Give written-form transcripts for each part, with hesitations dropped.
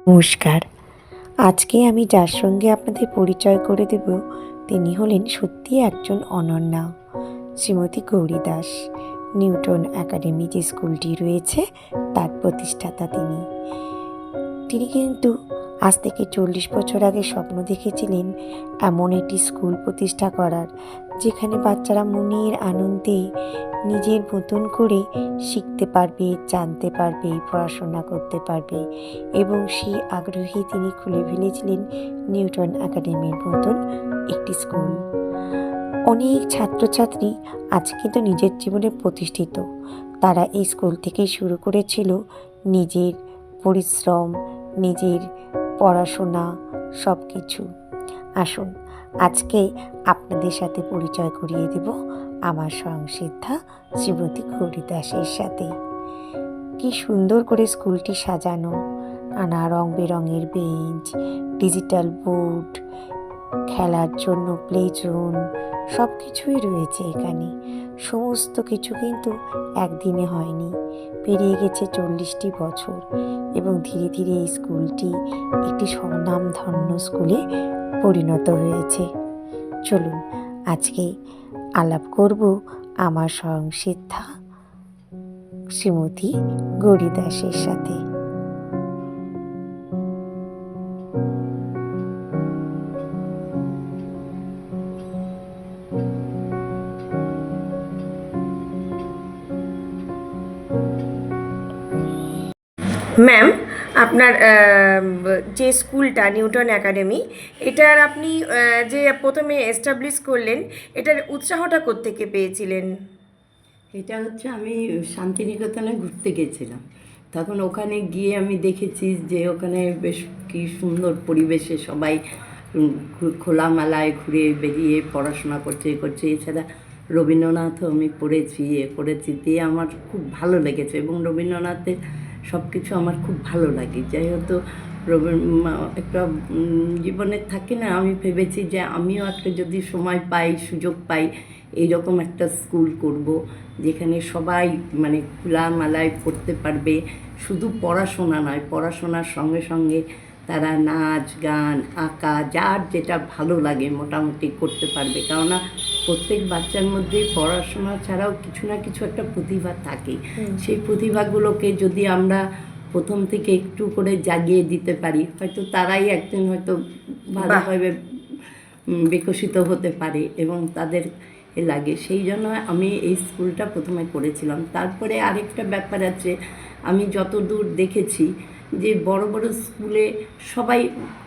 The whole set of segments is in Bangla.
নমস্কার। আজকে আমি যার সঙ্গে আপনাদের পরিচয় করে দেব তিনি হলেন সত্যিই একজন অনন্যা, শ্রীমতী গৌরী দাস। নিউটন একাডেমি যে স্কুলটি রয়েছে তার প্রতিষ্ঠাতা তিনি। তিনি কিন্তু আজ থেকে 40 বছর আগে স্বপ্ন দেখেছিলেন এমন একটি স্কুল প্রতিষ্ঠা করার, যেখানে বাচ্চারা মনের আনন্দে নিজের মতন করে শিখতে পারবে, জানতে পারবে, পড়াশোনা করতে পারবে। এবং সেই আগ্রহে তিনি খুলে ফেলেছিলেন নিউটন একাডেমির মতন একটি স্কুল। অনেক ছাত্রছাত্রী আজ কিন্তু নিজের জীবনে প্রতিষ্ঠিত। তারা এই স্কুল থেকেই শুরু করেছিল নিজের পরিশ্রম, নিজের পড়াশোনা সব কিছু। আসুন আজকে আপনাদের সাথে পরিচয় করিয়ে দেব আমার স্বয়ংসিদ্ধা শ্রীমতী গৌরী দাসের সাথে। কি সুন্দর করে স্কুলটি সাজানো, নানা রং বেরঙের বেঞ্চ, ডিজিটাল বোর্ড, খেলার জন্য প্লে জোন, সব কিছুই রয়েছে এখানে। সমস্ত কিছু কিন্তু একদিনে হয়নি, পেরিয়ে গেছে 40টি বছর এবং ধীরে ধীরে এই স্কুলটি একটি স্বনামধন্য স্কুলে পরিণত হয়েছে। চলুন আজকে আলাপ করব আমার স্বয়ংসিদ্ধা শ্রীমতী গৌরী দাসের সাথে। ম্যাম, আপনার যে স্কুলটা নিউটন একাডেমি, এটার আপনি যে প্রথমে এস্টাবলিশ করলেন, এটার উৎসাহটা কোত্থেকে পেয়েছিলেন? এটা হচ্ছে আমি শান্তিনিকেতনে ঘুরতে গেছিলাম। তখন ওখানে গিয়ে আমি দেখেছি যে ওখানে বেশ কি সুন্দর পরিবেশে সবাই খোলামেলায় ঘুরে বেরিয়ে পড়াশোনা করছে। এছাড়া রবীন্দ্রনাথও আমি পড়েছি দিয়ে আমার খুব ভালো লেগেছে এবং রবীন্দ্রনাথের সব কিছু আমার খুব ভালো লাগে। যাই হতো একটা জীবনে থাকে না, আমি ভেবেছি যে আমিও একটা যদি সময় পাই, সুযোগ পাই, এইরকম একটা স্কুল করব যেখানে সবাই মানে খোলামেলায় পড়তে পারবে। শুধু পড়াশোনা নয়, পড়াশোনার সঙ্গে সঙ্গে তারা নাচ, গান, আঁকা, যার যেটা ভালো লাগে মোটামুটি করতে পারবে। কেননা প্রত্যেক বাচ্চার মধ্যে পড়াশোনা ছাড়াও কিছু না কিছু একটা প্রতিভা থাকে। সেই প্রতিভাগুলোকে যদি আমরা প্রথম থেকে একটু করে জাগিয়ে দিতে পারি, হয়তো তারাই একদিন হয়তো ভালোভাবে বিকশিত হতে পারে এবং তাদের লাগে। সেই জন্য আমি এই স্কুলটা প্রথমে করেছিলাম। তারপরে আরেকটা ব্যাপার আছে, আমি যতদূর দেখেছি যে বড় বড় স্কুলে সবাই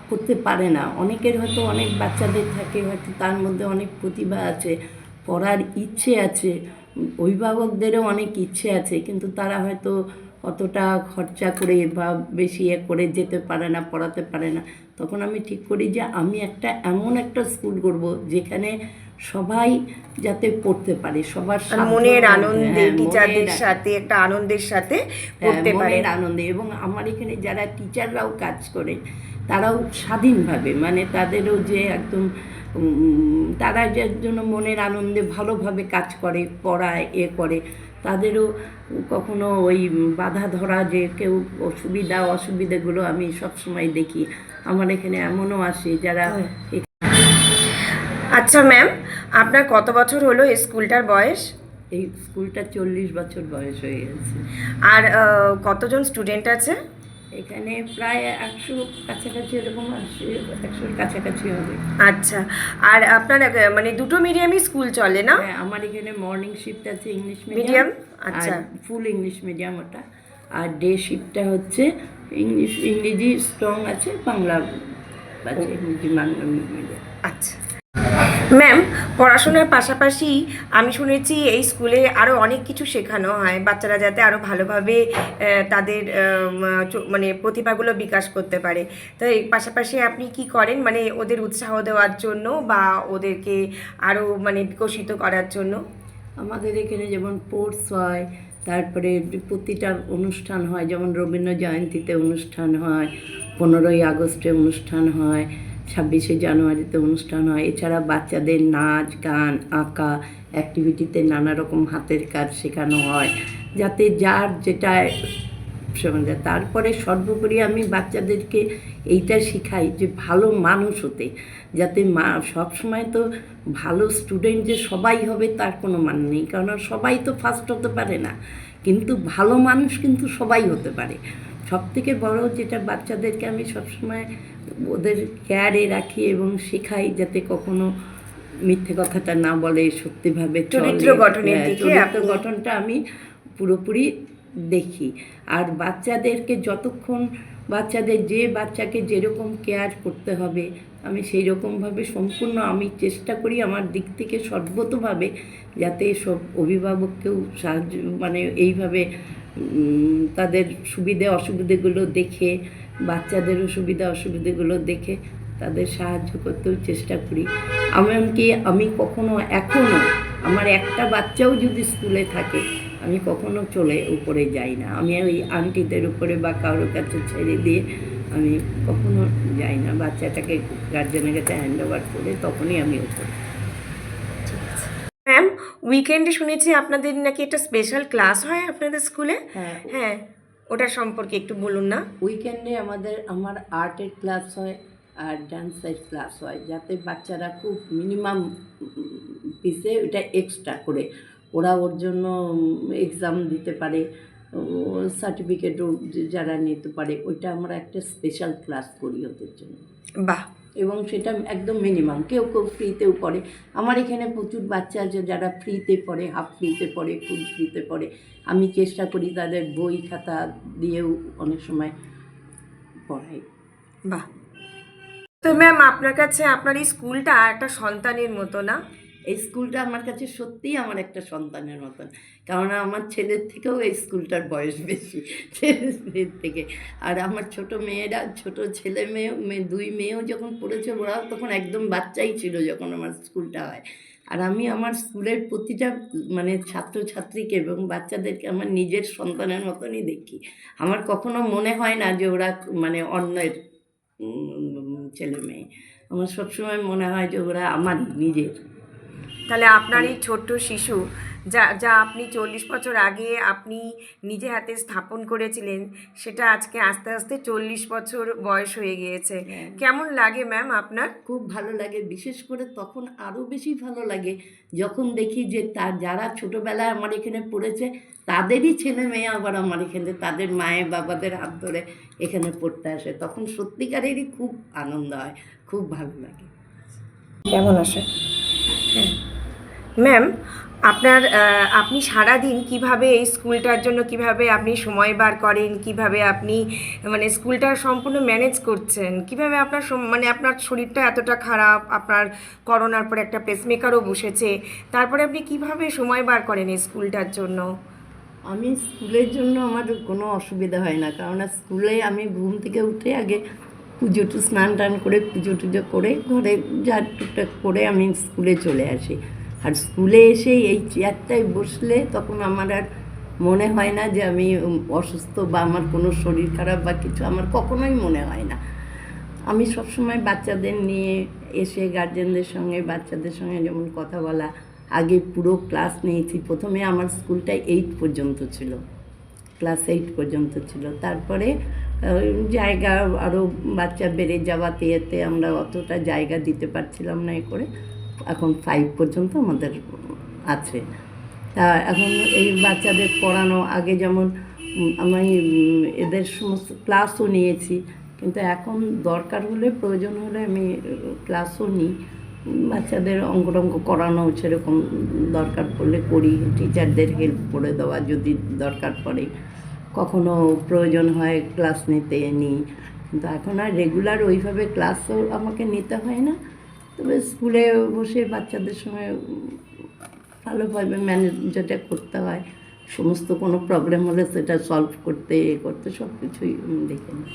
করতে পারে না। অনেকের হয়তো অনেক বাচ্চাদের থাকে, হয়তো তার মধ্যে অনেক প্রতিভা আছে, পড়ার ইচ্ছে আছে, অভিভাবকদেরও অনেক ইচ্ছে আছে, কিন্তু তারা হয়তো অতটা খরচা করে বা বেশি করে যেতে পারে না, পড়াতে পারে না। তখন আমি ঠিক করি যে আমি এমন একটা স্কুল করব যেখানে সবাই যাতে পড়তে পারে, সবার মনের আনন্দে, টিচারদের সাথে একটা আনন্দের সাথে পড়তে পারে, মনের আনন্দে। এবং আমার এখানে যারা টিচাররাও কাজ করে তারাও স্বাধীনভাবে, মানে তাদেরও যে একদম তারা যার জন্য মনের আনন্দে ভালোভাবে কাজ করে, পড়ায়, করে, তাদেরও কখনো ওই বাধা ধরা যে কেউ অসুবিধাগুলো আমি সবসময় দেখি। আমার এখানে এমনও আসে যারা। আচ্ছা ম্যাম, আপনার কত বছর হলো এই স্কুলটার বয়স? এই স্কুলটা 40 বছর বয়স হয়ে গেছে। আর কতজন স্টুডেন্ট আছে এখানে? প্রায় 100 কাছাকাছি, এরকম আসে, 100-র কাছাকাছি হবে। আচ্ছা, আর আপনার মানে দুটো মিডিয়ামই স্কুল চলে না? হ্যাঁ, আমার এখানে মর্নিং শিফট আছে ইংলিশ মিডিয়াম। আচ্ছা, ফুল ইংলিশ মিডিয়াম ওটা। আর ডে শিফটটা হচ্ছে ইংরেজি স্ট্রং আছে, বাংলা আছে, ইংরেজি বাংলা মিডিয়াম। আচ্ছা ম্যাম, পড়াশোনার পাশাপাশি আমি শুনেছি এই স্কুলে আরও অনেক কিছু শেখানো হয়, বাচ্চারা যাতে আরও ভালোভাবে তাদের মানে প্রতিভাগুলো বিকাশ করতে পারে। তো এই পাশাপাশি আপনি কি করেন মানে ওদের উৎসাহ দেওয়ার জন্য বা ওদেরকে আরও মানে বিকশিত করার জন্য? আমাদের এখানে যেমন স্পোর্টস হয়, তারপরে প্রতিটা অনুষ্ঠান হয়, যেমন রবীন্দ্র জয়ন্তীতে অনুষ্ঠান হয়, 15ই আগস্টে অনুষ্ঠান হয়, 26শে জানুয়ারিতে অনুষ্ঠান হয়। এছাড়া বাচ্চাদের নাচ, গান, আঁকা, অ্যাক্টিভিটিতে নানা রকম হাতের কাজ শেখানো হয়, যাতে যার যেটা সমাজে। তারপরে সর্বোপরি আমি বাচ্চাদেরকে এইটা শেখাই যে ভালো মানুষ হতে, যাতে সবসময় তো ভালো স্টুডেন্ট যে সবাই হবে তার কোনো মানে নেই, কারণ সবাই তো ফার্স্ট হতে পারে না, কিন্তু ভালো মানুষ কিন্তু সবাই হতে পারে। সবথেকে বড় যেটা বাচ্চাদেরকে আমি সবসময় ওদের কেয়ারে রাখি এবং শেখাই যাতে কখনো মিথ্যে কথাটা না বলে, সত্যিভাবে চরিত্র চলে। গঠনের হ্যাঁ, দিকে চরিত্র আপনি- গঠনটা আমি পুরোপুরি দেখি। আর বাচ্চাদেরকে যতক্ষণ বাচ্চাদের যে বাচ্চাকে যেরকম কেয়ার করতে হবে আমি সেই রকমভাবে সম্পূর্ণ আমি চেষ্টা করি আমার দিক থেকে সর্বতোভাবে, যাতে সব অভিভাবককেও সাহায্য মানে এইভাবে তাদের সুবিধে অসুবিধেগুলো দেখে, বাচ্চাদেরও সুবিধা অসুবিধেগুলো দেখে তাদের সাহায্য করতেও চেষ্টা করি। এমনকি আমি কখনো এখনও আমার একটা বাচ্চাও যদি স্কুলে থাকে আমি কখনো চলে উপরে যাই না, আমি ওই আন্টিদের উপরে বা কারোর কাছে ছেড়ে দিয়ে আমি কখনো যাই না, বাচ্চাটাকে গার্জেনের কাছে হ্যান্ড ওভার করে তখনই আমি উপরে। ম্যাম, উইকেন্ডে শুনেছি আপনাদের নাকি একটা স্পেশাল ক্লাস হয় আপনাদের স্কুলে। হ্যাঁ, হ্যাঁ, ওটার সম্পর্কে একটু বলুন না। উইকেন্ডে আমার আর্টের ক্লাস হয় আর ডান্সের ক্লাস হয়, যাতে বাচ্চারা খুব মিনিমাম পিসে ওটা এক্সট্রা করে ওরা ওর জন্য এক্সাম দিতে পারে, সার্টিফিকেটও যারা নিতে পারে, ওইটা আমরা একটা স্পেশাল ক্লাস করি ওদের জন্য। বাহ, এবং সেটা একদম মিনিমাম, কেউ কেউ ফ্রিতেও পড়ে। আমার এখানে প্রচুর বাচ্চা আছে যারা ফ্রিতে পড়ে, হাফ ফ্রিতে পড়ে, ফুল ফ্রিতে পড়ে। আমি চেষ্টা করি তাদের বই খাতা দিয়েও অনেক সময় পড়াই। বাহ। তো ম্যাম, আপনার কাছে আপনার এই স্কুলটা একটা সন্তানের মতো না? এই স্কুলটা আমার কাছে সত্যিই আমার একটা সন্তানের মতন, কারণ আমার ছেলের থেকেও এই স্কুলটার বয়স বেশি, ছেলের থেকে। আর আমার ছোট মেয়েরা, ছোট ছেলে দুই মেয়েও যখন পড়েছে ওরাও তখন একদম বাচ্চাই ছিল যখন আমার স্কুলটা হয়। আর আমি আমার স্কুলের প্রতিটা মানে ছাত্রছাত্রীকে এবং বাচ্চাদেরকে আমার নিজের সন্তানের মতনই দেখি। আমার কখনো মনে হয় না যে ওরা মানে অন্যের ছেলে মেয়ে, আমার সবসময় মনে হয় যে ওরা আমারই নিজের। তাহলে আপনার এই ছোট্ট শিশু, যা যা আপনি 40 বছর আগে আপনি নিজে হাতে স্থাপন করেছিলেন, সেটা আজকে আস্তে আস্তে 40 বছর বয়স হয়ে গিয়েছে। হ্যাঁ। কেমন লাগে ম্যাম আপনার? খুব ভালো লাগে, বিশেষ করে তখন আরও বেশি ভালো লাগে যখন দেখি যে তার যারা ছোটোবেলায় আমার এখানে পড়েছে তাদেরই ছেলে মেয়ে আবার আমার এখানে তাদের মায়ের বাবাদের হাত ধরে এখানে পড়তে আসে, তখন সত্যিকারেরই খুব আনন্দ হয়, খুব ভালো লাগে। কেমন আসে? হ্যাঁ ম্যাম, আপনি সারাদিন কিভাবে এই স্কুলটার জন্য কিভাবে আপনি সময় বার করেন, কিভাবে আপনি মানে স্কুলটা সম্পূর্ণ ম্যানেজ করছেন, কিভাবে আপনার মানে আপনার শরীরটা এতটা খারাপ, আপনার করোনার পর একটা পেসমেকারও বসেছে, তারপরে আপনি কিভাবে সময় বার করেন এই স্কুলটার জন্য? আমি স্কুলের জন্য আমার কোনো অসুবিধা হয় না, কারণ স্কুলে আমি ঘুম থেকে উঠে আগে পুজো স্নান টান করে পুজো টুজো করে ঘরে যা টুকটাক করে আমি স্কুলে চলে আসি। আর স্কুলে এসে এই চেয়ারটায় বসলে তখন আমার আর মনে হয় না যে আমি অসুস্থ বা আমার কোনো শরীর খারাপ বা কিছু, আমার কখনোই মনে হয় না। আমি সবসময় বাচ্চাদের নিয়ে এসে গার্জেনদের সঙ্গে বাচ্চাদের সঙ্গে যেমন কথা বলা, আগে পুরো ক্লাস নিয়েছি। প্রথমে আমার স্কুলটা 8 পর্যন্ত ছিল, ক্লাস 8 পর্যন্ত ছিল। তারপরে জায়গা আরও বাচ্চা বেড়ে যাওয়াতে এতে আমরা অতটা জায়গা দিতে পারছিলাম না, এ করে এখন 5 পর্যন্ত আমাদের আছে। তা এখন এই বাচ্চাদের পড়ানো, আগে যেমন আমি এদের সমস্ত ক্লাসও নিয়েছি, কিন্তু এখন দরকার হলে প্রয়োজন হলে আমি ক্লাসও নিই। বাচ্চাদের অঙ্ক টঙ্ক করানো সেরকম দরকার পড়লে করি, টিচারদের হেল্প করে দেওয়া যদি দরকার পড়ে, কখনো প্রয়োজন হয় ক্লাস নিতে নিই। কিন্তু এখন আর রেগুলার ওইভাবে ক্লাসও আমাকে নিতে হয় না, তবে স্কুলে বসে বাচ্চাদের সঙ্গে ভালোভাবে ম্যানেজ যেটা করতে হয়, সমস্ত কোনো প্রবলেম হলে সেটা সলভ করতে সব কিছুই দেখে নিই।